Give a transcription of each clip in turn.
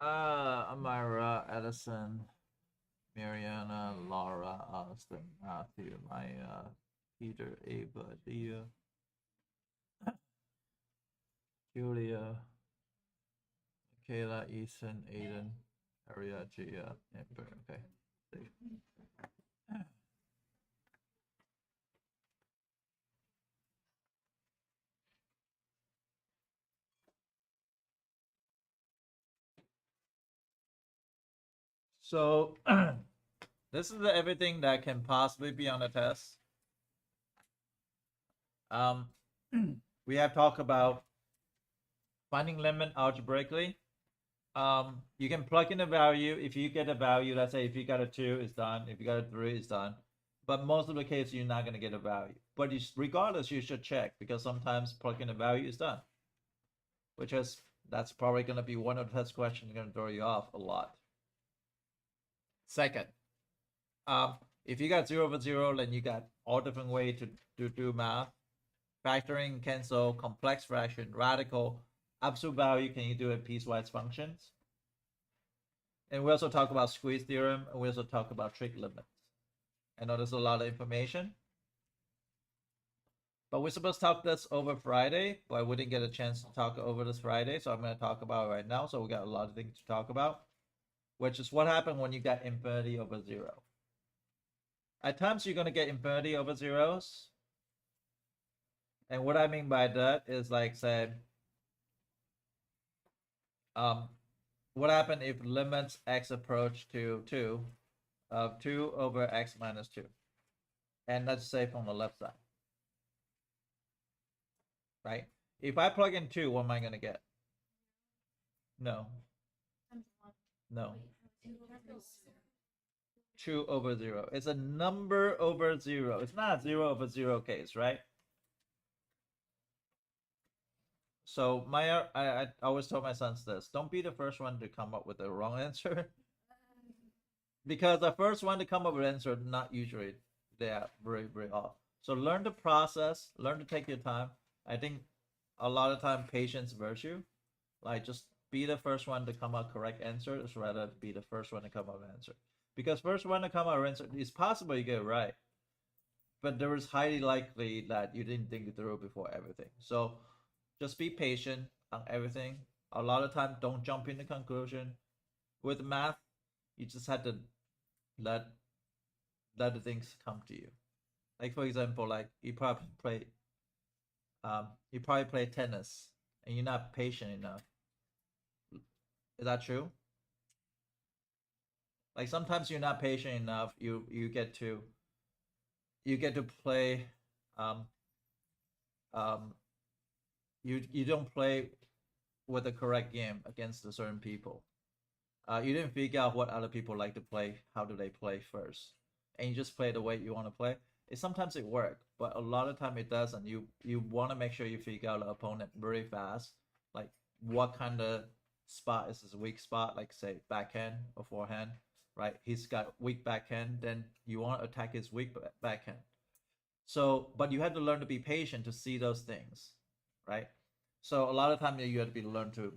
Amira, Edison, Mariana, Laura, Austin, Matthew, Maya, Peter, Ava, Dia, Julia, Kayla, Ethan, Aiden, Aria, Gia, Amber. Okay. So this is everything that can possibly be on the test. Um, we have talked about finding limit algebraically. You can plug in a value. If you get a value, let's say if you got a 2, it's done. If you got a 3, it's done. But most of the case, you're not going to get a value. But regardless, you should check because sometimes plugging a value is done. Which is, that's probably going to be one of the test questions going to throw you off a lot. Second, if you got 0 over 0, then you got all different ways to do math. Factoring, cancel, complex fraction, radical, absolute value, can you do it piecewise functions? And we also talk about squeeze theorem, and we also talk about trig limits. I know there's a lot of information, but we're supposed to talk this over Friday, but we didn't get a chance to talk over this Friday, so I'm going to talk about it right now. So we got a lot of things to talk about, which is what happened when you got infinity over 0. At times, you're going to get infinity over zeros. And what I mean by that is like, say, what happened if limits x approach to 2 of 2 over x minus 2? And let's say from the left side, right? If I plug in 2, what am I going to get? No. No. 2 over 0. It's a number over 0. It's not a 0 over 0 case, right? So I always told my sons this: don't be the first one to come up with the wrong answer, because the first one to come up with an answer, not usually they are very off. So learn the process, learn to take your time. I think a lot of time patience virtue, like just be the first one to come up correct answer is rather be the first one to come up with answer, because first one to come up with answer is possible you get it right, but there is highly likely that you didn't think it through before everything. So just be patient on everything. A lot of time, don't jump into conclusion. With math, you just have to let the things come to you. Like for example, like you probably play tennis and you're not patient enough. Is that true? Like sometimes you're not patient enough. You get to play um um you don't play with the correct game against a certain people. You didn't figure out what other people like to play, how do they play first, and you just play the way you want to play. Sometimes it works, but a lot of time it doesn't. You want to make sure you figure out the opponent very fast, like what kind of spot is his weak spot, like say backhand or forehand, right? He's got weak backhand, then you want to attack his weak backhand. So, but you have to learn to be patient to see those things, right? So a lot of time you have to be learn to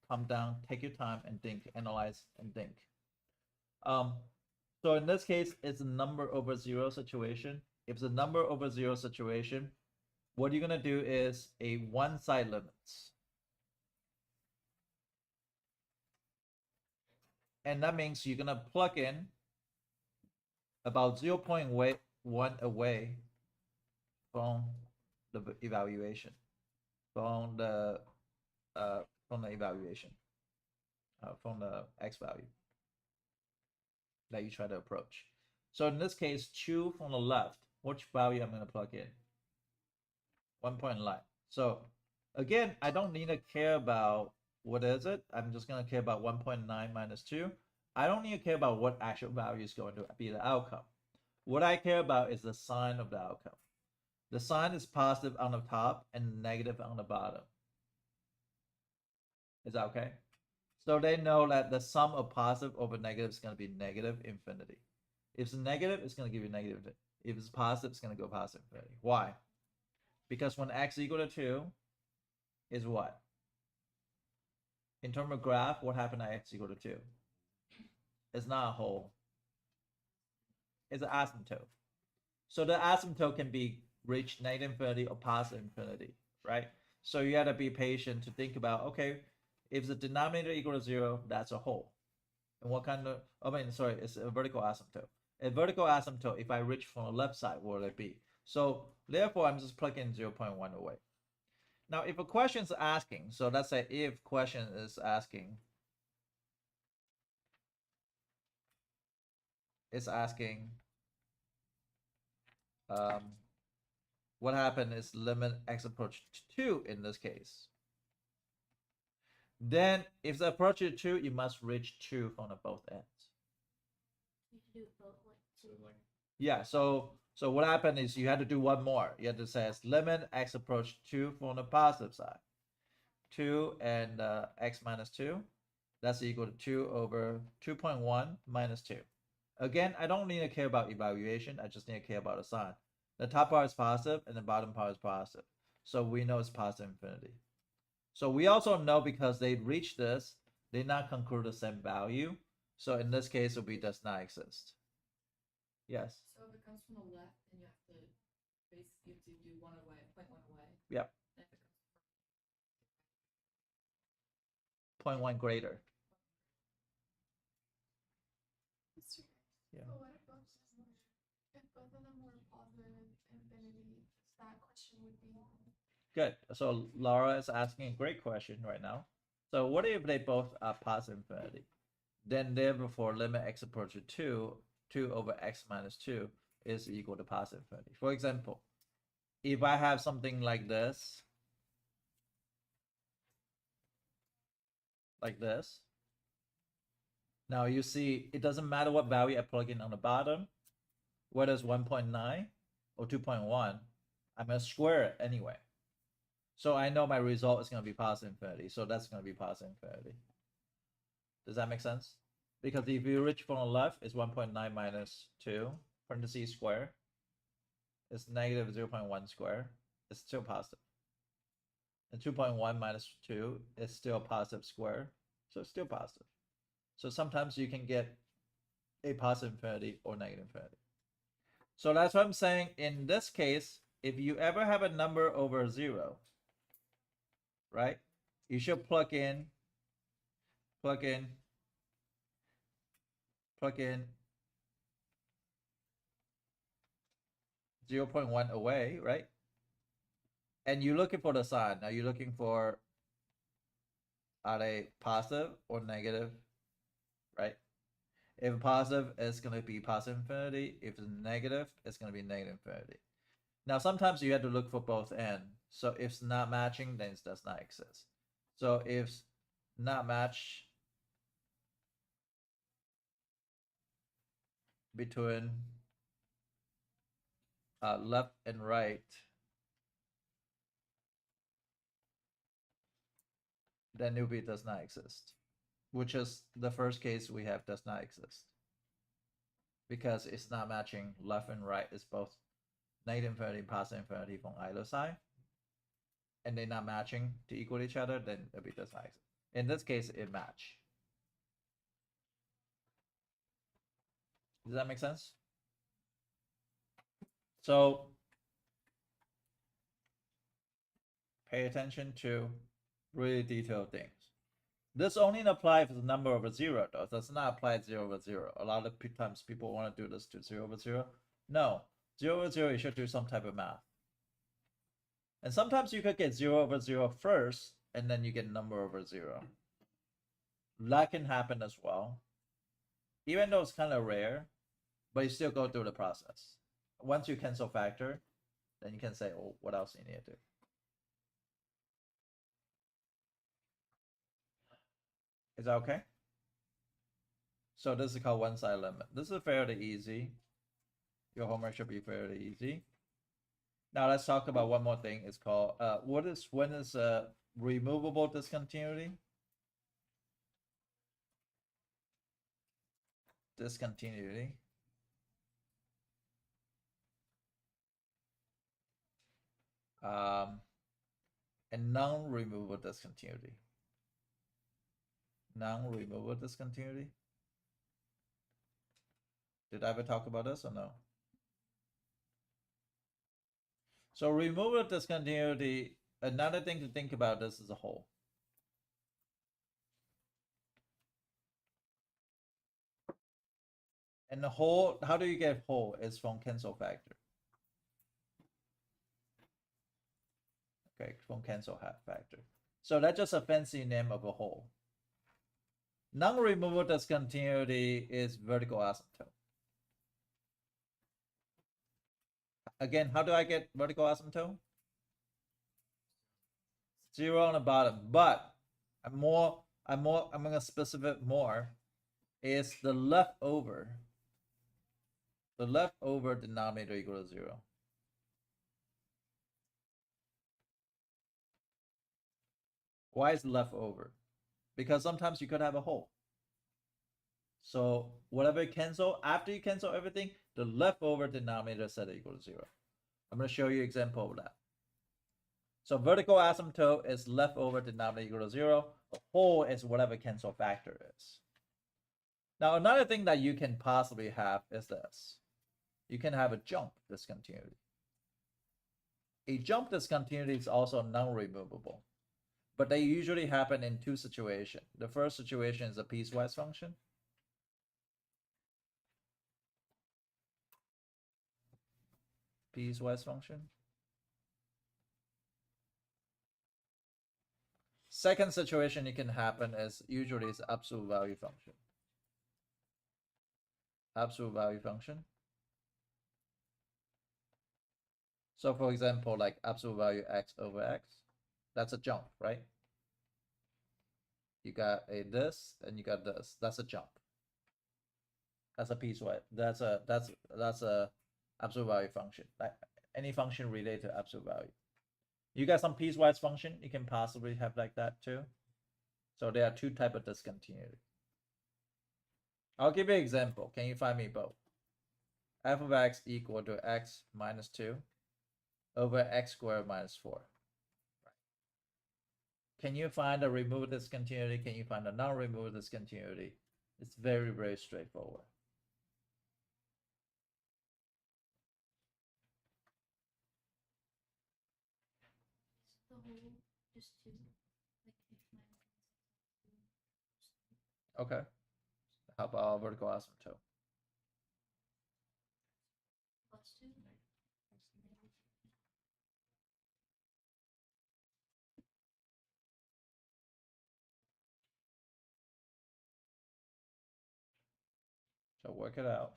calm down, take your time, and think, analyze, and think. Um, so in this case, it's a number over 0 situation. If it's a number over 0 situation, what you're gonna do is a one-side limits, and that means you're gonna plug in about 0.1 away from the evaluation, from the evaluation, from the x value that you try to approach. So in this case, 2 from the left, which value I'm going to plug in? 1 point line. So again, I don't need to care about what is it. I'm just going to care about 1.9 minus 2. I don't need to care about what actual value is going to be the outcome. What I care about is the sign of the outcome. The sign is positive on the top and negative on the bottom. Is that okay? So they know that the sum of positive over negative is going to be negative infinity. If it's negative, it's going to give you negative infinity. If it's positive, it's going to go positive infinity. Why? Because when x equal to 2 is what? In terms of graph, what happened at x equal to 2? It's not a hole. It's an asymptote. So the asymptote can be reached negative infinity or positive infinity, right? So you gotta be patient to think about, okay, if the denominator equal to 0, that's a hole. And what kind of, it's a vertical asymptote. A vertical asymptote, if I reach from the left side, what would it be? So therefore, I'm just plugging 0.1 away. Now, if a question is asking, so let's say if question is asking, what happened is limit x approach to 2 in this case. Then if the approach is 2, you must reach 2 from the both ends. You can do it both ways. Yeah, so what happened is you had to do one more. You had to say limit x approach 2 from the positive side. 2 and x minus 2. That's equal to 2 over 2.1 minus 2. Again, I don't need to care about evaluation. I just need to care about the sign. The top part is positive and the bottom part is positive. So we know it's positive infinity. So we also know because they reach this, they not conclude the same value. So in this case, it will be does not exist. Yes. So if it comes from the left, then you have to basically do 1 away, 0.1 away. Yep. And if it comes 0.1 greater. Yeah. But what if both of them were positive infinity, that question would be. Good. So Laura is asking a great question right now. So what if they both are positive infinity? Then therefore limit x approach to 2 over x minus 2 is equal to positive infinity. For example, if I have something like this, now you see it doesn't matter what value I plug in on the bottom, whether it's 1.9 or 2.1, I'm going to square it anyway. So I know my result is going to be positive infinity. So that's going to be positive infinity. Does that make sense? Because if you reach from the left, it's 1.9 minus 2, parentheses square. It's negative 0.1 square. It's still positive. And 2.1 minus 2 is still positive square. So it's still positive. So sometimes you can get a positive infinity or negative infinity. So that's what I'm saying. In this case, if you ever have a number over 0, right, you should plug in 0.1 away, right? And you're looking for the sign. Now you're looking for, are they positive or negative, right? If positive, it's going to be positive infinity. If it's negative, it's going to be negative infinity. Now, sometimes you have to look for both ends. So if it's not matching, then it does not exist. So if it's not match between left and right, then newbie does not exist, which is the first case we have does not exist. Because it's not matching left and right. It's both negative infinity and positive infinity from either side. And they're not matching to equal each other, then newbie does not exist. In this case, it match. Does that make sense? So pay attention to really detailed things. This only applies if the number over 0, though. It does not apply 0 over 0. A lot of times people want to do this to 0 over 0. No, 0 over 0, you should do some type of math. And sometimes you could get 0 over 0 first, and then you get number over 0. That can happen as well. Even though it's kind of rare, but you still go through the process. Once you cancel factor, then you can say, oh, what else you need to do? Is that okay? So this is called one-side limit. This is fairly easy. Your homework should be fairly easy. Now let's talk about one more thing. It's called when is removable discontinuity? Discontinuity. And non-removable discontinuity. non-removable discontinuity. Did I ever talk about this or no? So removal discontinuity, another thing to think about this as a whole. And the whole, how do you get whole? Is from cancel factor. Okay, from cancel factor. So that's just a fancy name of a whole. Non-removable discontinuity is vertical asymptote. Again, how do I get vertical asymptote? 0 on the bottom, but I'm gonna specify more. Is the leftover denominator equal to 0? Why is leftover? Because sometimes you could have a whole. So whatever you cancel, after you cancel everything, the leftover denominator set equal to 0. I'm going to show you an example of that. So vertical asymptote is leftover denominator equal to 0. A whole is whatever cancel factor is. Now another thing that you can possibly have is this. You can have a jump discontinuity. A jump discontinuity is also non-removable, but they usually happen in two situations. The first situation is a piecewise function. Piecewise function. Second situation it can happen is usually it's absolute value function. Absolute value function. So for example, like absolute value x over x, that's a jump, right? You got a this and you got this. That's a jump. That's a piecewise. That's a absolute value function. Like any function related to absolute value. You got some piecewise function, you can possibly have like that too. So there are two types of discontinuity. I'll give you an example. Can you find me both? F of x equal to x minus 2 over x squared minus 4. Can you find a removable discontinuity? Can you find a non-removable discontinuity? It's very, very straightforward. The whole just 2, like x minus. Okay. How about vertical asymptote? Plus 2. So work it out.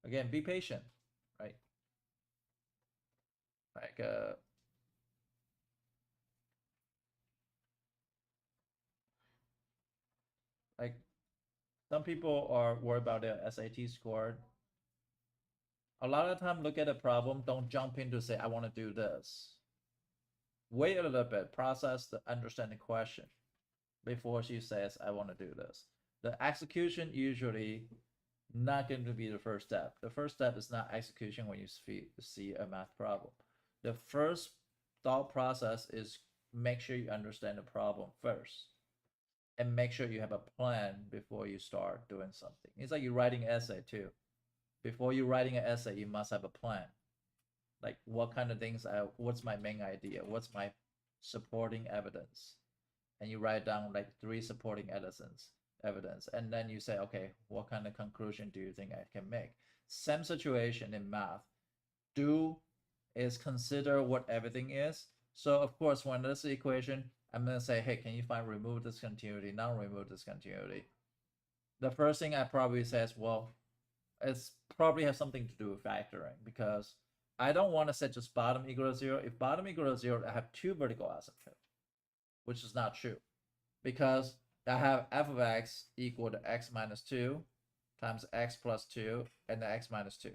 Again, be patient, right? Like some people are worried about their SAT score. A lot of time, look at a problem, don't jump in to say, I want to do this. Wait a little bit, process the understand the question before she says, I want to do this. The execution usually not going to be the first step. The first step is not execution when you see a math problem. The first thought process is make sure you understand the problem first and make sure you have a plan before you start doing something. It's like you're writing an essay too. Before you're writing an essay, you must have a plan. Like what kind of things, what's my main idea? What's my supporting evidence? And you write down like 3 supporting evidence. And then you say, okay, what kind of conclusion do you think I can make? Same situation in math. Do is consider what everything is. So of course, when this equation, I'm going to say, hey, can you find remove discontinuity, non-remove discontinuity? The first thing I probably say is, well, it's probably has something to do with factoring because I don't want to set just bottom equal to 0. If bottom equal to 0, I have 2 vertical asymptotes, which is not true because I have f of x equal to x minus 2 times x plus 2 and the x minus 2.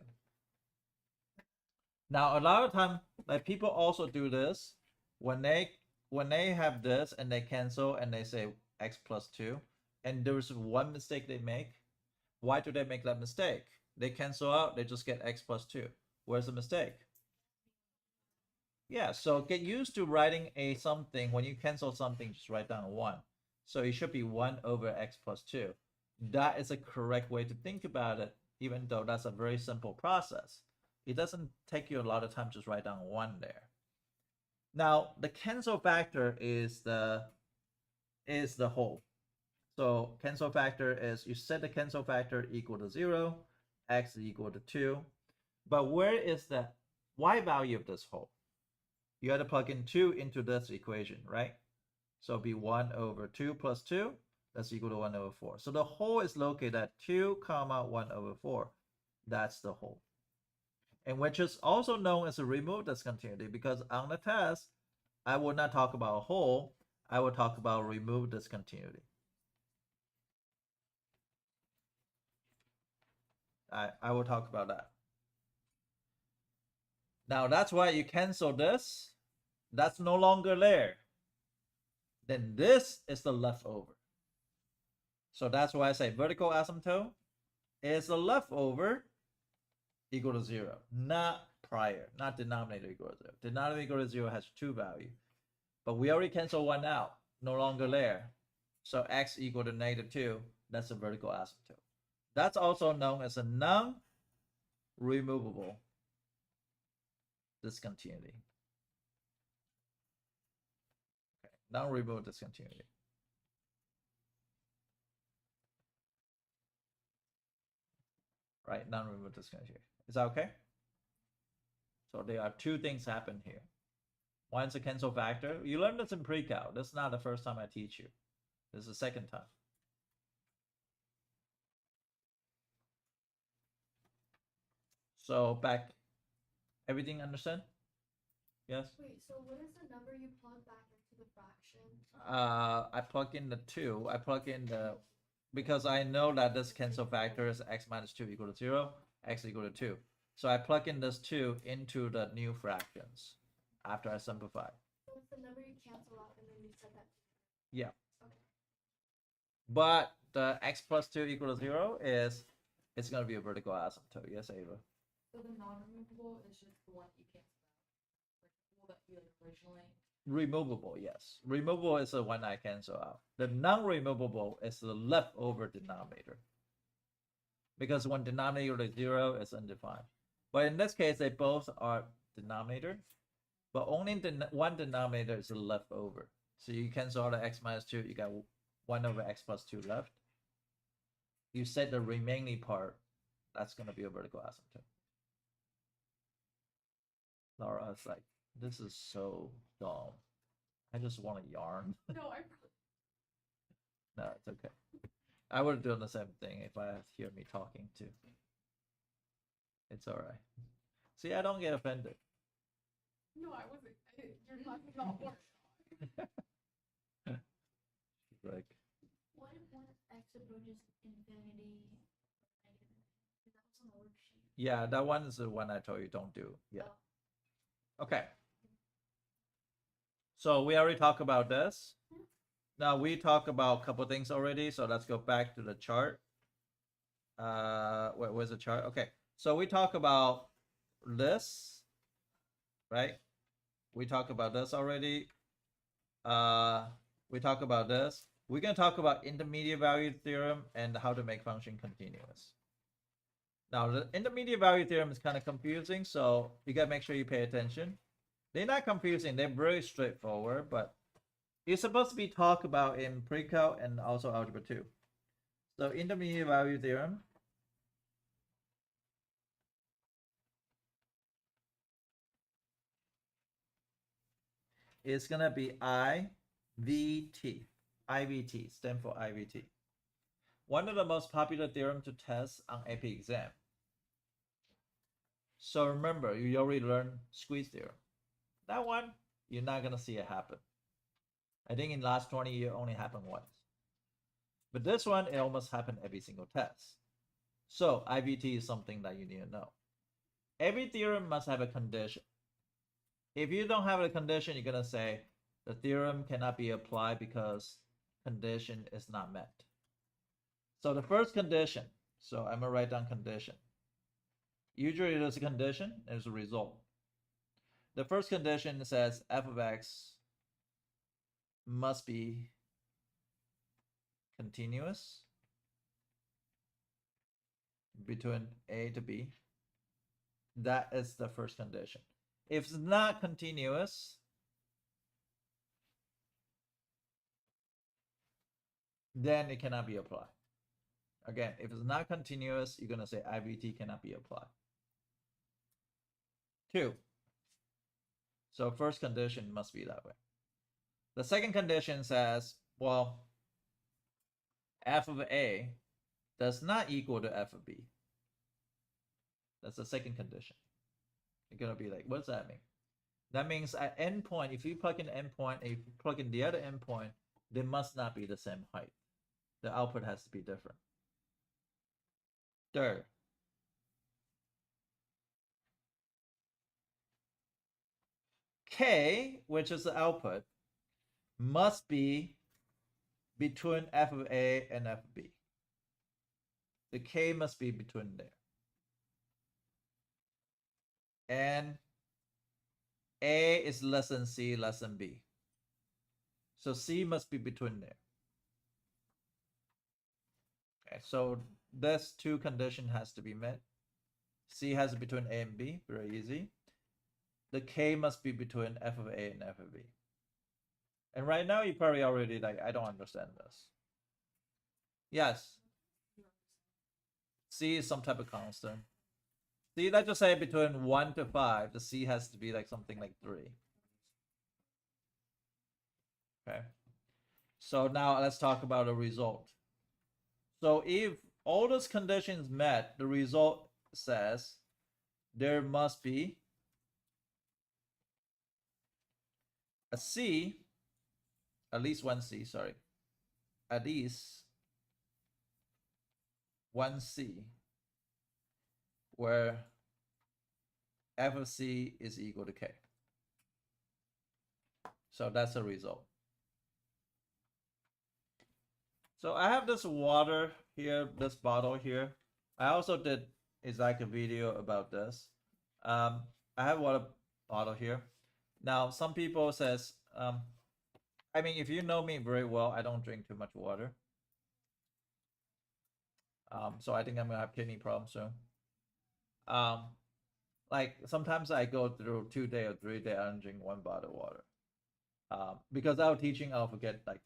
Now, a lot of time, like people also do this when they have this and they cancel and they say x plus 2, and there's one mistake they make. Why do they make that mistake? They cancel out, they just get x plus 2. Where's the mistake? Yeah, so get used to writing a something. When you cancel something, just write down a 1. So it should be 1 over x plus 2. That is a correct way to think about it, even though that's a very simple process. It doesn't take you a lot of time to write down 1 there. Now, the cancel factor is the whole. So cancel factor is, you set the cancel factor equal to 0, x is equal to 2. But where is the y value of this whole? You got to plug in 2 into this equation, right? So it'll be 1 over 2 plus 2. That's equal to 1 over 4. So the whole is located at 2 comma 1 over 4. That's the whole. And which is also known as a remove discontinuity, because on the test, I will not talk about a whole. I will talk about remove discontinuity. I will talk about that. Now that's why you cancel this. That's no longer there. Then this is the leftover. So that's why I say vertical asymptote is the leftover equal to 0, not prior, not denominator equal to 0. Denominator equal to 0 has 2 values. But we already canceled 1 out, no longer there. So x equal to -2, that's a vertical asymptote. That's also known as a non-removable discontinuity. Okay, non-removable discontinuity. Right, non-removable discontinuity. Is that okay? So there are 2 things happen here. One is a cancel factor. You learned this in pre-cal. This is not the first time I teach you. This is the second time. So back, everything understand? Yes? Wait, so what is the number you plug back into the fraction? I plug in the 2. I plug in the, because I know that this cancel factor is x minus 2 equal to 0, x equal to 2. So I plug in this 2 into the new fractions after I simplify. So it's the number you cancel out and then you set that. Yeah. Okay. But the x plus 2 equal to 0 is, it's going to be a vertical asymptote. Yes, Ava? So the non-removable is just the one you cancel out. Like the one that you like originally. Removable, yes. Removable is the one I cancel out. The non-removable is the leftover denominator. Because when denominator is 0, it's undefined. But in this case, they both are denominator. But only one denominator is leftover. So you cancel out the x minus 2, you got 1 over x plus 2 left. You set the remaining part, that's going to be a vertical asymptote. Laura is like, this is so dumb. I just want to yarn. No, No, it's okay. I would have done the same thing if I hear me talking too. It's all right. See, I don't get offended. No, I wasn't. You're talking about work. Like, What if one x approaches infinity? Because that was on the worksheet. yeah, that one is the one I told you don't do. Yeah. Okay. So we already talked about this. Now we talked about a couple things already. So let's go back to the chart. Where's the chart? Okay. So we talk about this, right? We talked about this already. We talk about this. We're going to talk about intermediate value theorem and how to make function continuous. Now, the intermediate value theorem is kind of confusing, so you got to make sure you pay attention. They're not confusing. They're very straightforward, but it's supposed to be talked about in pre-cal and also algebra 2. So intermediate value theorem is going to be IVT. IVT, stand for IVT. One of the most popular theorems to test on AP exam. So remember, you already learned squeeze theorem. That one, you're not going to see it happen. I think in the last 20 years, only happened once. But this one, it almost happened every single test. So IVT is something that you need to know. Every theorem must have a condition. If you don't have a condition, you're going to say the theorem cannot be applied because condition is not met. So the first condition, so I'm going to write down condition. Usually there's a condition, there's a result. The first condition says f of x must be continuous between A to B. That is the first condition. If it's not continuous, then it cannot be applied. Again, if it's not continuous, you're going to say IVT cannot be applied. 2. So first condition must be that way. The second condition says, well, f of A does not equal to f of B. That's the second condition. You're going to be like, what does that mean? That means at endpoint, if you plug in endpoint and if you plug in the other endpoint, they must not be the same height. The output has to be different. Third, K, which is the output, must be between f of A and f of B. The K must be between there. And A is less than C, less than B. So C must be between there. Okay, so this 2 condition has to be met. C has to be between A and B, very easy. The K must be between f of A and f of B. And right now you probably already like, I don't understand this. Yes. C is some type of constant. C, let's just say between 1 to 5, the C has to be like something like 3. Okay. So now let's talk about the result. So if all those conditions met, the result says there must be a C, at least one C, sorry, at least one C where f of C is equal to K. So that's the result. So I have this water here, this bottle here. I also did exact video about this. I have a water bottle here. Now, some people says, I mean, if you know me very well, I don't drink too much water. So I think I'm gonna have kidney problems soon. Like sometimes I go through 2 days or 3 days, I don't drink 1 bottle of water. Because I was teaching, I'll forget like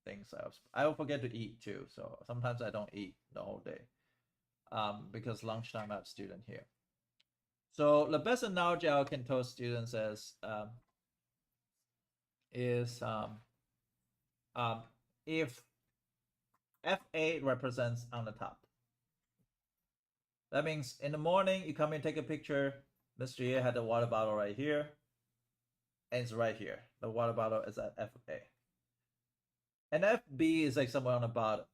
things. I will forget to eat too. So sometimes I don't eat the whole day. Because lunchtime I have a student here. So the best analogy I can tell students is if F8 represents on the top. That means in the morning, you come in, take a picture. Mr. Ye had the water bottle right here. And it's right here. The water bottle is at F of A. And FB is like somewhere on the bottom.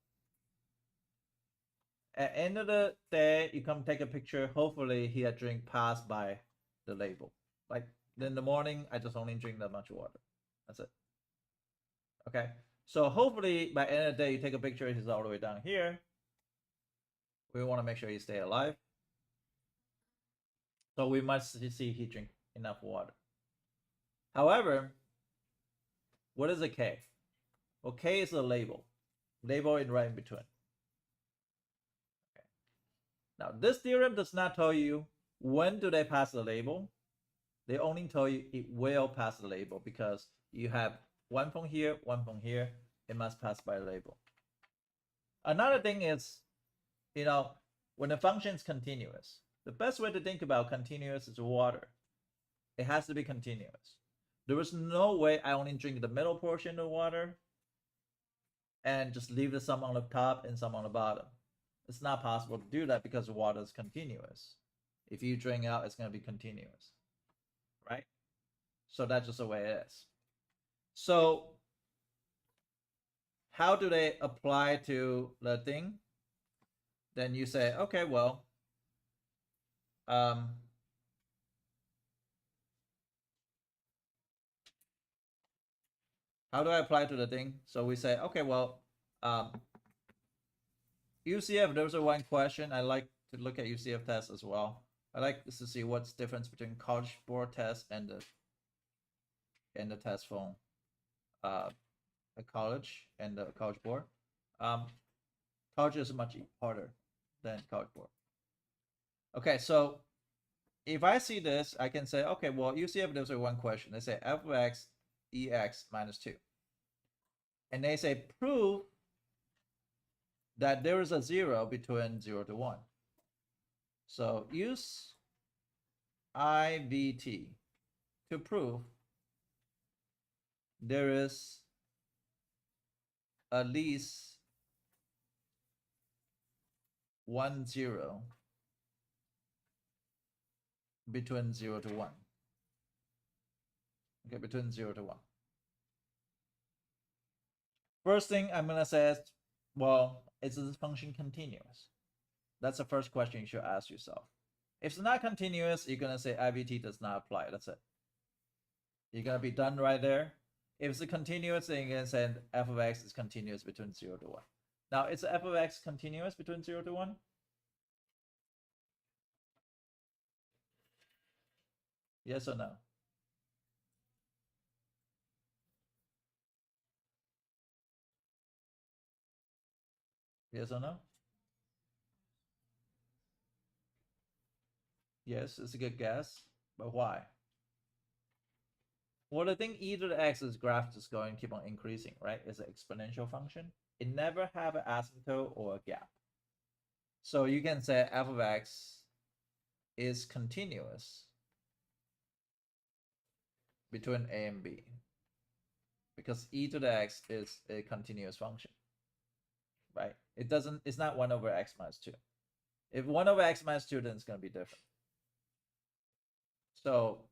At the end of the day, you come take a picture. Hopefully, he had drink passed by the label. Like in the morning, I just only drink that much water. That's it. Okay. So hopefully, by the end of the day, you take a picture. He's all the way down here. We want to make sure he stay alive. So we must see he drink enough water. However, what is a K? Well, K is a label. Label in right in between. Okay. Now, this theorem does not tell you when do they pass the label. They only tell you it will pass the label because you have 1 from here, 1 from here. It must pass by the label. Another thing is, you know, when the function is continuous, the best way to think about continuous is water. It has to be continuous. There is no way I only drink the middle portion of water and just leave the some on the top and some on the bottom. It's not possible to do that because water is continuous. If you drink out, it's going to be continuous, right? So that's just the way it is. So how do they apply to the thing? Then you say, okay, well, how do I apply to the thing? So we say, okay, well, UCF, there's a 1 question. I like to look at UCF tests as well. I like to see what's the difference between College Board test and the test from a college and the College Board. Culture is much harder than cardboard. Okay, so if I see this, I can say, okay, well, you see if there's one question. They say f of x ex minus 2. And they say prove that there is a 0 between 0 to 1. So use IVT to prove there is at least 1 0 between 0 to 1. Okay, between 0 to 1. First thing I'm going to say is, well, is this function continuous? That's the first question you should ask yourself. If it's not continuous, you're going to say IVT does not apply. That's it. You're going to be done right there. If it's a continuous, then you're going to say f of x is continuous between 0 to 1. Now, is f of x continuous between 0 to 1? Yes or no? Yes or no? Yes, it's a good guess, but why? Well, I think e to the x is graph just going to keep on increasing, right? It's an exponential function. It never have an asymptote or a gap. So you can say f of x is continuous between a and b, because e to the x is a continuous function, right? It's not 1 over x minus 2. If 1 over x minus 2, then it's going to be different. So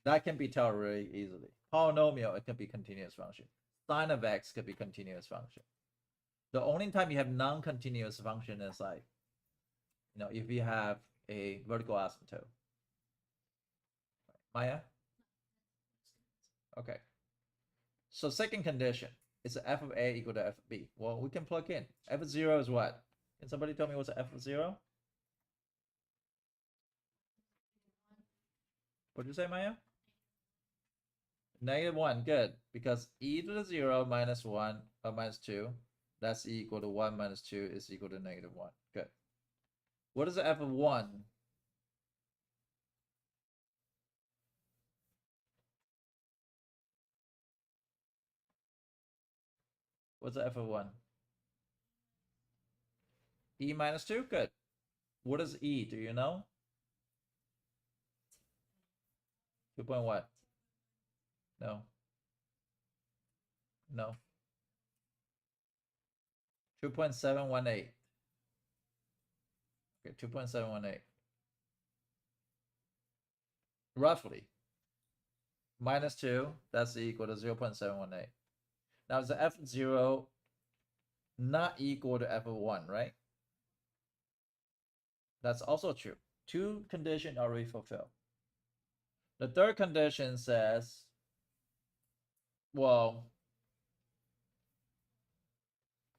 that can be told really easily. Polynomial, it can be continuous function. Sine of x could be continuous function. The only time you have non-continuous function is like, if you have a vertical asymptote. Maya? Okay. So second condition is f of a equal to f of b. Well, we can plug in. F of 0 is what? Can somebody tell me what's f of 0? What'd you say, Maya? -1, good. Because e to the 0 minus 1 or minus 2, that's equal to 1 minus 2 is equal to -1. Good. What is the f of 1? What's the f of 1? E minus 2? Good. What is e? Do you know? 2 point what? No. No. 2.718. Okay, 2.718. Roughly. Minus 2, that's equal to 0.718. Now, is the f of 0 not equal to f of 1, right? That's also true. 2 conditions already fulfilled. The third condition says, well,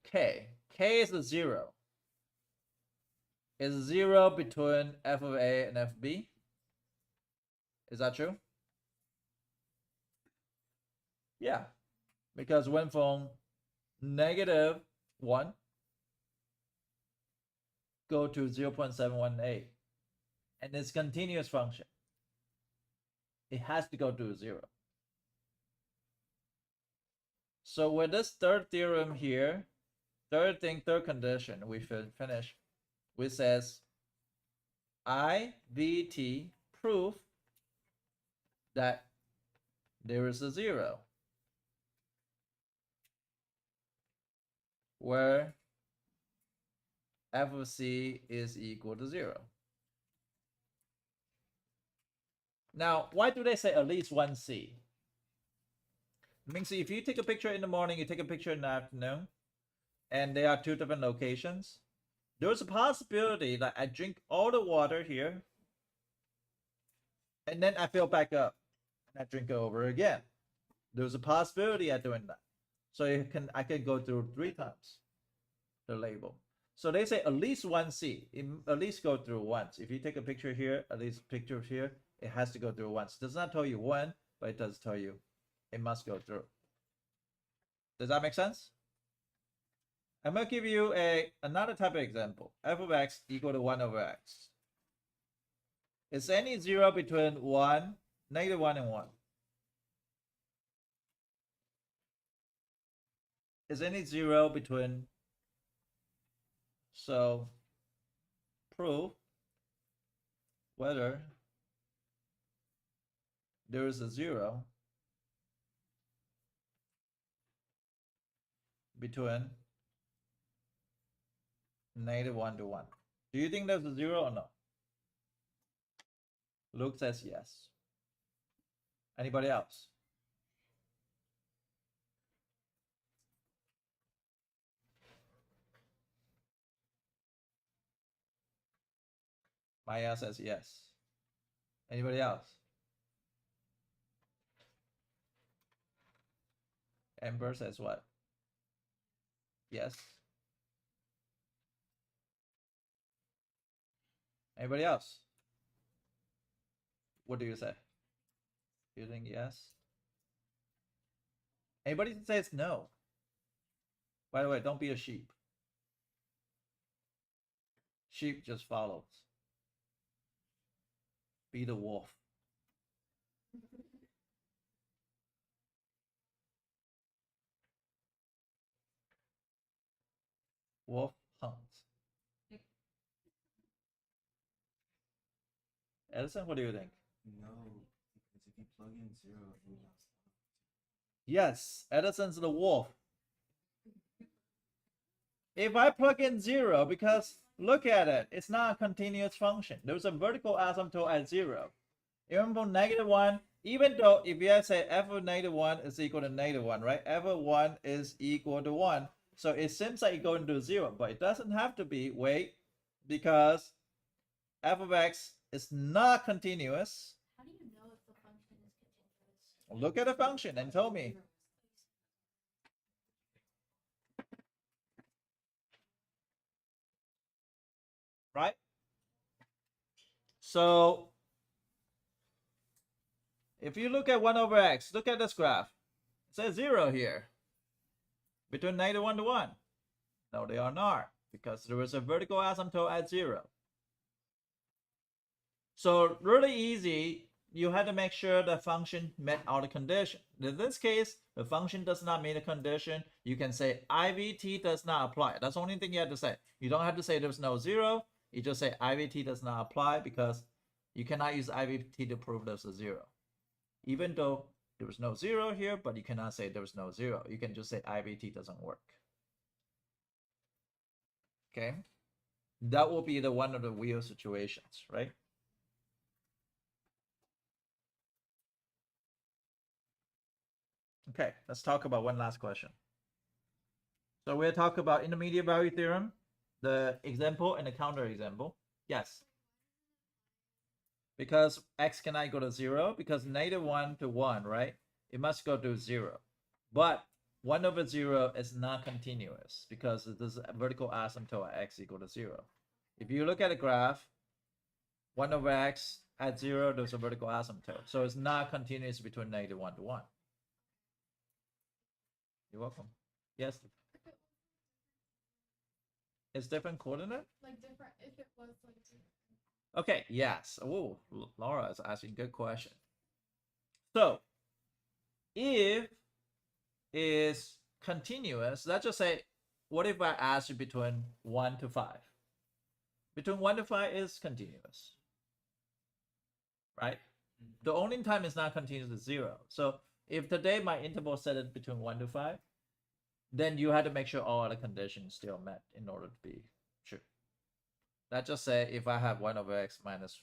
k is a 0. Is 0 between f of a and f of b? Is that true? Yeah, because went from -1 go to 0.718, and it's continuous function. It has to go to 0. So with this third theorem here, third condition, we finish, which says IVT proof that there is a 0 where f of c is equal to 0. Now, why do they say at least 1 c? It means if you take a picture in the morning, you take a picture in the afternoon, and they are 2 different locations, there's a possibility that I drink all the water here, and then I fill back up, and I drink it over again. There's a possibility of doing that. So I can go through 3 times the label. So they say at least 1 c, at least go through once. If you take a picture here, at least picture here, it has to go through once. It does not tell you when, but it does tell you it must go through. Does that make sense? I'm gonna give you another type of example. F of x equal to 1 over x. Is any zero between -1 and 1? Is any zero between, so prove whether there is a zero between -1 to 1. Do you think there's a zero or no? Luke says yes. Anybody else? Maya says yes. Anybody else? Amber says what? Yes. Anybody else? What do you say? You think yes? Anybody says no? By the way, don't be a sheep. Sheep just follows. Be the wolf. Wolf hunts. Edison, what do you think? No, because if you plug in 0, it will not. Yes, Edison's the wolf. If I plug in 0, because look at it, it's not a continuous function. There's a vertical asymptote at 0. Even from -1, even though if you say f of -1 is equal to -1, right? F of 1 is equal to 1. So it seems like it's going to 0, but it doesn't have to be. Wait, because f of x is not continuous. How do you know if the function is continuous? Look at the function and tell me. Right? So if you look at 1 over x, look at this graph. It says 0 here. Between -1 to 1. No, they are not, because there is a vertical asymptote at 0. So really easy, you had to make sure the function met all the condition. In this case, the function does not meet the condition. You can say IVT does not apply. That's the only thing you have to say. You don't have to say there's no 0. You just say IVT does not apply, because you cannot use IVT to prove there's a 0. Even though there was no 0 here, but you cannot say there was no 0. You can just say IVT doesn't work. Okay? That will be the one of the wheel situations, right? Okay, let's talk about one last question. So we'll talk about intermediate value theorem, the example and the counter example. Yes. Because x cannot go to 0, because -1 to 1, right? It must go to 0. But 1 over 0 is not continuous, because there's a vertical asymptote at x equal to 0. If you look at the graph, 1 over x at 0, there's a vertical asymptote. So it's not continuous between -1 to 1. You're welcome. Yes. It's different coordinate? Like different, if it was like different. Okay, yes. Oh, Laura is asking a good question. So, if is continuous, let's just say, what if I ask you between 1 to 5? Between 1 to 5 is continuous, right? The only time it's not continuous is 0. So if today my interval set it between 1 to 5, then you had to make sure all other conditions still met in order to be true. Let's just say if I have 1 over x minus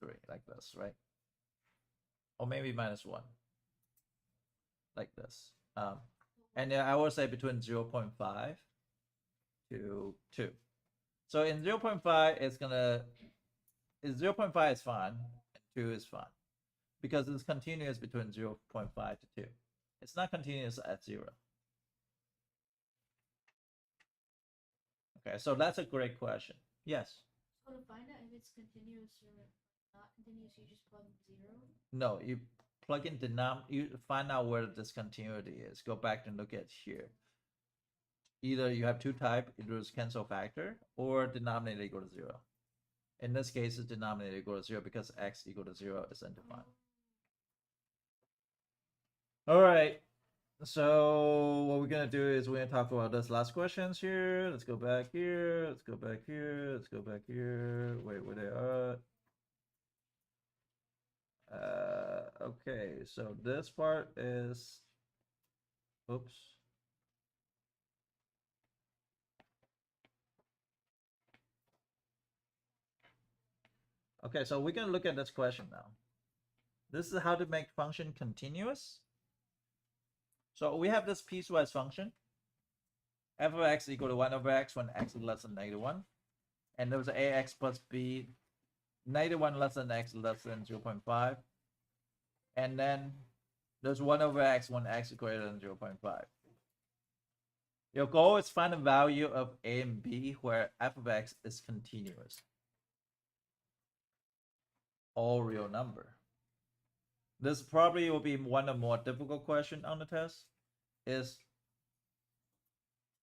3, like this, right? Or maybe -1, like this. And then I will say between 0.5 to 2. So in 0.5, it's gonna, 0.5 is fine, and 2 is fine, because it's continuous between 0.5 to 2. It's not continuous at 0. Okay, so that's a great question. Yes? So to find out if it's continuous or not continuous, you just plug 0? No, you plug in you find out where the discontinuity is. Go back and look at here. either you have two type, either it's cancel factor, or denominator equal to 0. In this case, it's denominator equal to 0 because x equal to 0 is undefined. All right. So what we're gonna do is we're gonna talk about this last questions here. Let's go back here. Let's go back here. Let's go back here. Wait, where they are? Okay. So this part is. Oops. Okay, so we can look at this question now. This is how to make function continuous. So we have this piecewise function, f of x equal to 1 over x when x is less than -1. And there was ax plus b, -1 less than x less than 0.5. And then there's 1 over x when x is greater than 0.5. Your goal is find the value of a and b where f of x is continuous. All real number. This probably will be one of the more difficult questions on the test. Is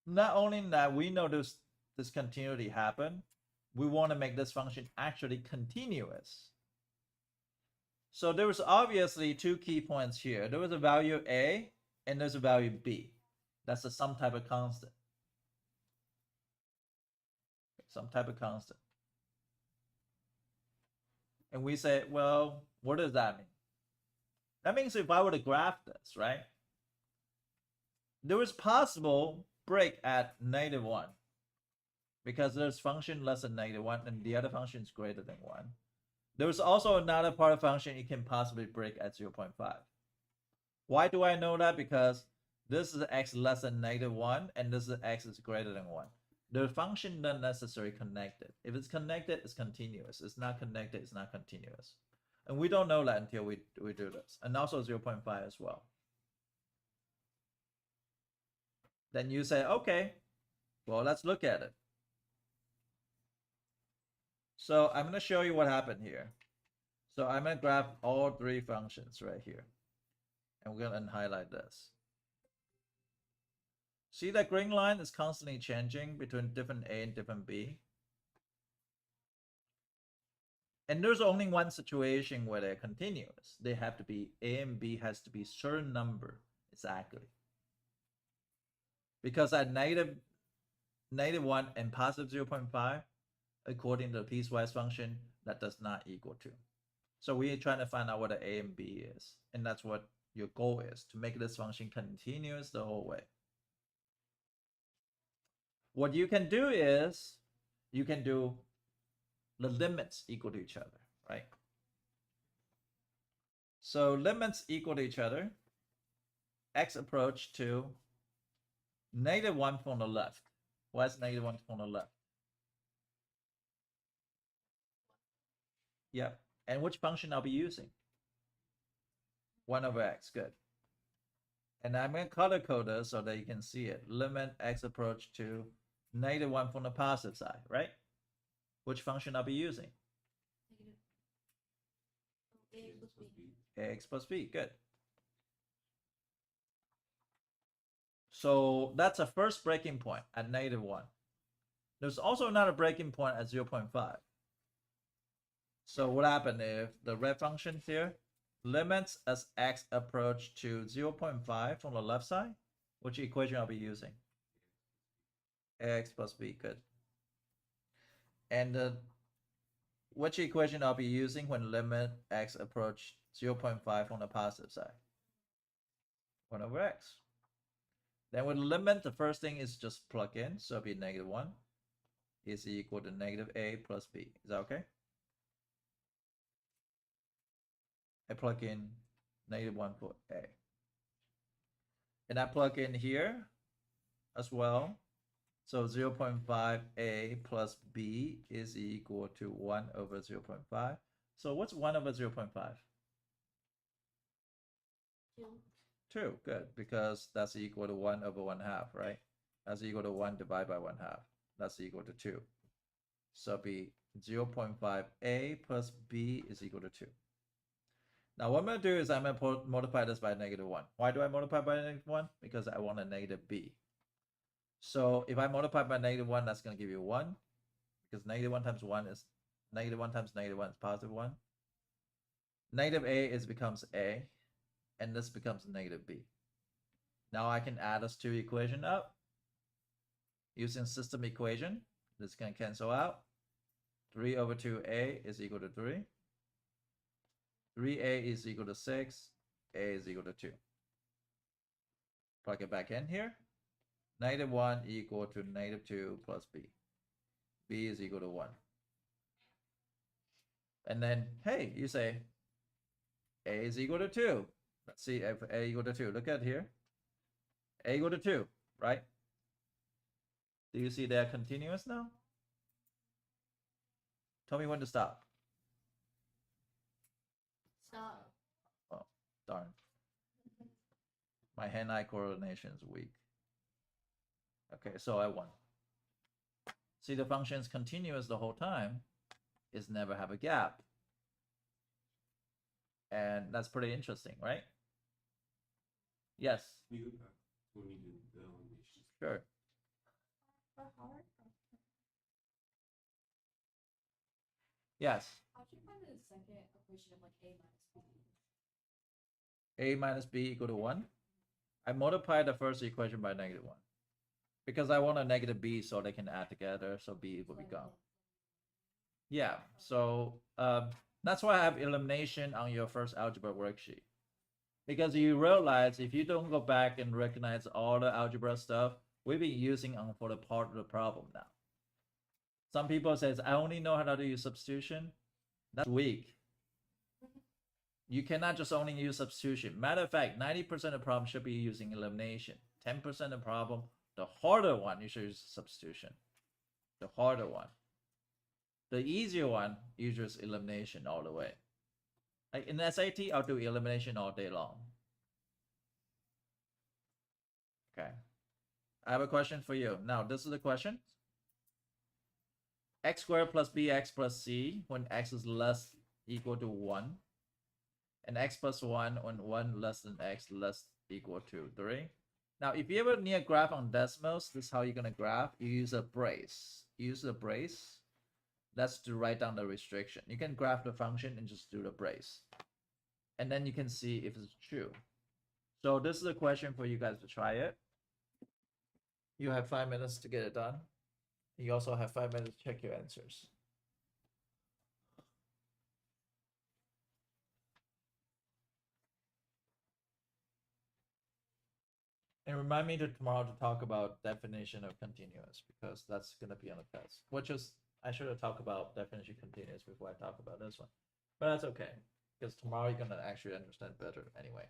not only that we know this discontinuity happen, we want to make this function actually continuous. So there was obviously two key points here. There was a value a and there's a value b. That's some type of constant. Some type of constant. And we say, well, what does that mean? That means if I were to graph this, right? There is possible break at -1 because there's function less than -1 and the other function is greater than 1. There is also another part of function you can possibly break at 0.5. Why do I know that? Because this is x less than -1 and this is x is greater than 1. The function not necessarily connected. If it's connected, it's continuous. It's not connected, it's not continuous. And we don't know that until we do this. And also 0.5 as well. Then you say, okay, well, let's look at it. So I'm going to show you what happened here. So I'm going to graph all three functions right here. And we're going to highlight this. See that green line is constantly changing between different a and different b. And there's only one situation where they're continuous. They have to be, a and b has to be certain number exactly. Because at -1 and positive 0.5, according to the piecewise function, that does not equal 2. So we're trying to find out what the a and b is. And that's what your goal is, to make this function continuous the whole way. What you can do is, you can do the limits equal to each other, right? So limits equal to each other, x approach to -1 from the left. Why is -1 from the left? Yep. And which function I'll be using? 1 over x, good. And I'm going to color code this so that you can see it. Limit x approach to -1 from the positive side, right? Which function I'll be using? Ax plus b, good. So that's a first breaking point at -1. There's also another breaking point at 0.5. So what happened if the red function here limits as x approach to 0.5 from the left side? Which equation I'll be using? Ax plus b, good. And which equation I'll be using when limit x approach 0.5 on the positive side? 1 over x. Then with limit, the first thing is just plug in, so it'll be -1 is equal to -a plus b. Is that okay? I plug in -1 for a. And I plug in here as well. So 0.5a plus b is equal to 1 over 0.5. So what's 1 over 0.5? 2, good, because that's equal to 1 over 1/2, right? That's equal to 1 divided by 1/2. That's equal to 2. So be 0.5a plus b is equal to 2. Now what I'm going to do is I'm going to multiply this by -1. Why do I multiply by -1? Because I want a negative b. So if I multiply by -1, that's going to give you 1, because -1 times 1 is -1 times -1 is +1. -a is becomes a, and this becomes -b. Now I can add those two equation up using system equation. This can cancel out. 3 over 2a is equal to 3. 3a is equal to 6. A is equal to 2. Plug it back in here. -1 equal to -2 plus b. B is equal to 1. And then, hey, you say a is equal to 2. Let's see if a equal to 2. Look at here. A equal to 2, right? Do you see they're continuous now? Tell me when to stop. Stop. Oh, darn. My hand-eye coordination is weak. Okay, so I won. See, the function is continuous the whole time. It's never have a gap. And that's pretty interesting, right? Yes. We go back when we did the elimination. Sure. Yes. How'd you find the second equation of like a minus b? A minus b equal to 1. I multiply the first equation by -1. Because I want a negative b so they can add together, so b will be gone. Yeah, so that's why I have elimination on your first algebra worksheet. Because you realize if you don't go back and recognize all the algebra stuff, we've been using on for the part of the problem now. Some people says, I only know how to use substitution. That's weak. You cannot just only use substitution. Matter of fact, 90% of the problem should be using elimination. 10% of the problem, the harder one, you should use substitution. The harder one. The easier one, you just elimination all the way. Like in SAT, I'll do elimination all day long. Okay. I have a question for you. Now, this is the question. X squared plus bx plus c when x is less equal to 1. And x plus 1 when 1 less than x less equal to 3. Now, if you ever need a graph on decimals, this is how you're going to graph. You use a brace. Use the brace. That's to write down the restriction. You can graph the function and just do the brace. And then you can see if it's true. So this is a question for you guys to try it. You have 5 minutes to get it done. You also have 5 minutes to check your answers. And remind me to tomorrow to talk about definition of continuous, because that's going to be on the test. Which is, I should have talked about definition of continuous before I talk about this one. But that's okay, because tomorrow you're going to actually understand better anyway.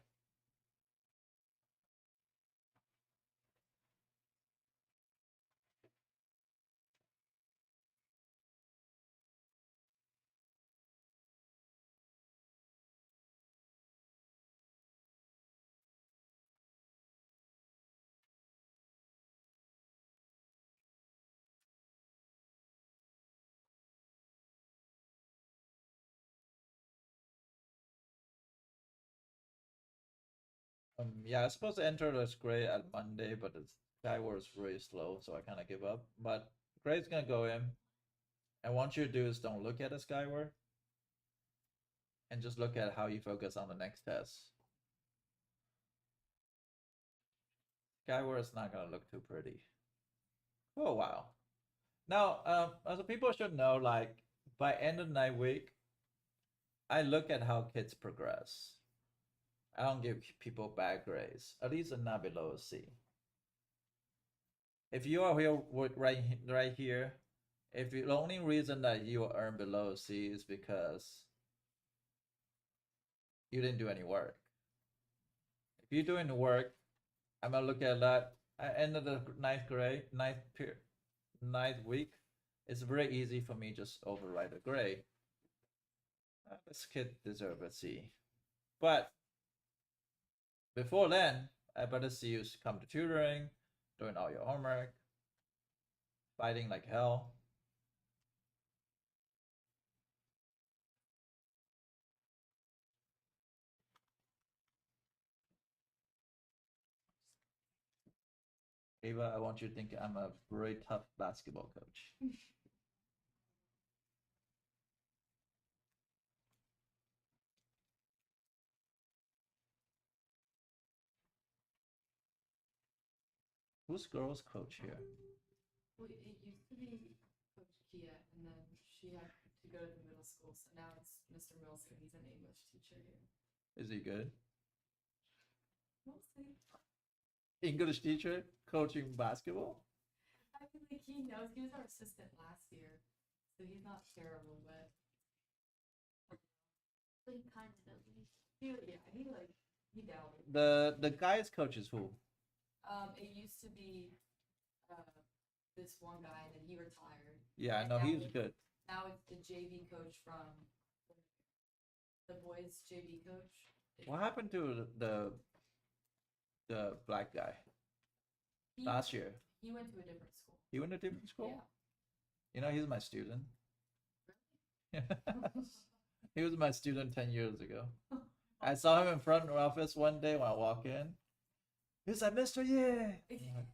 Yeah, I was supposed to enter this grade at Monday, but the Skyward is really slow, so I kind of give up. But grade's gonna go in, and what you do is don't look at the Skyward, and just look at how you focus on the next test. Skyward is not gonna look too pretty. Oh wow! Now, as people should know, like by end of 9 week, I look at how kids progress. I don't give people bad grades, at least not below a C. If you are here right here, if the only reason that you earn below a C is because you didn't do any work. If you're doing the work, I'm gonna look at that at end of the ninth week. It's very easy for me just override a grade. This kid deserves a C, but before then, I better see you come to tutoring, doing all your homework, fighting like hell. Ava, I want you to think I'm a very tough basketball coach. Who's girls coach here? Well, it used to be Coach Kia, and then she had to go to the middle school, so now it's Mr. Mills, and he's an English teacher here. Is he good? We'll see. English teacher coaching basketball? I feel like he knows. He was our assistant last year, so he's not terrible, but He kind of knows me. he doubted. The guys coach is who? It used to be this one guy, and then he retired. Yeah, I And know now he was it's- good. Now it's the JV coach from the boys' JV coach. What happened to the black guy He, last year? he went to a different school. He went to different school? Yeah. You know, he's my student. He was my student 10 years ago. I saw him in front of the office one day when I walked in. He's like, Mr. Yeah. I'm like,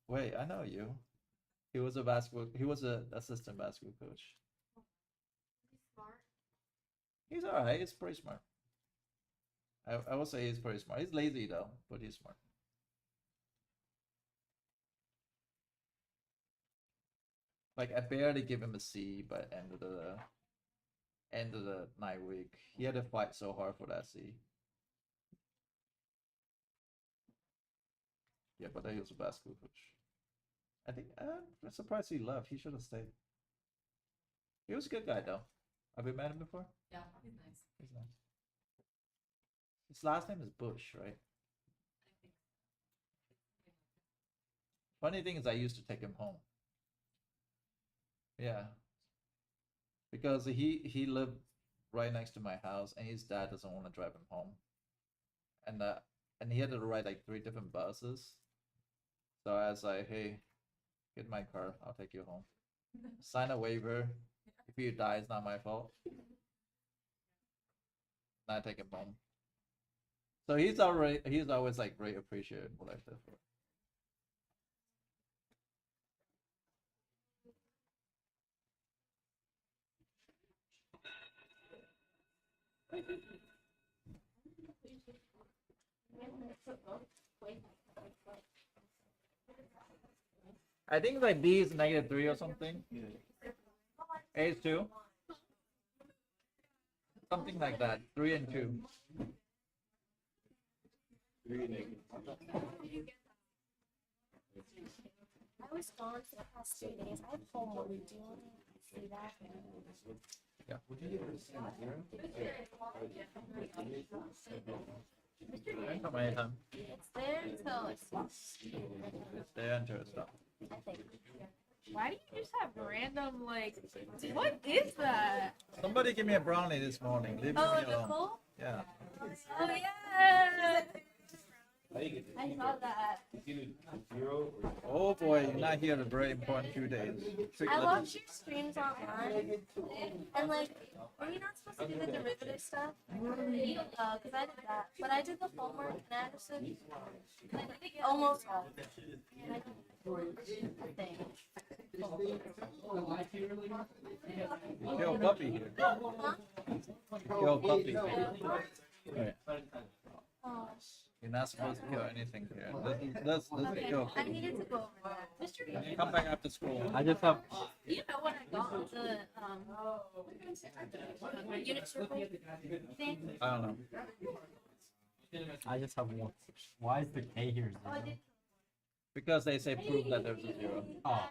wait, I know you. He was an assistant basketball coach. He's smart. He's alright, he's pretty smart. I would say he's pretty smart. He's lazy though, but he's smart. Like I barely give him a C by end of the 9 week. He had to fight so hard for that C. Yeah, but then he was a basketball coach. I think I'm surprised he left. He should have stayed. He was a good guy though. Have you met him before? Yeah, he's nice. He's nice. His last name is Bush, right? I think. Funny thing is, I used to take him home. Yeah. Because he lived right next to my house, and his dad doesn't want to drive him home. And he had to ride like 3 different buses. So I was like, hey, get in my car, I'll take you home. Sign a waiver. If you die, it's not my fault. And I take him home. So he's always like very appreciative what I did for him. I think like B is -3 or something. A is 2. Something like that. 3 and 2. I was gone for the past 2 days. I have homework. Do you want to see that? Yeah. Would you give it a zero? How many times? It's there until it's It's there until it's done. I think. Why do you just have random, like, what is that? Somebody give me a brownie this morning. Leave me Oh, alone. Nicole? Yeah. Oh, yeah! How you get it? I saw that. It's either 0 or Oh boy, you're not here at a very important 2 days. I watch your streams online, and like, were you not supposed to do the derivative stuff? Because I did that, but I did the homework and I understood almost all of it. I think. Kill puppy here. Kill puppy. Right. Oh, You're not supposed to kill anything here. Let's okay. kill. I needed to go over that. Come back after school. I just have You know what I got? The unit circle thing. I don't know. one. Why is the K here Oh, I 0? did. Because they say prove that there's a 0. Oh.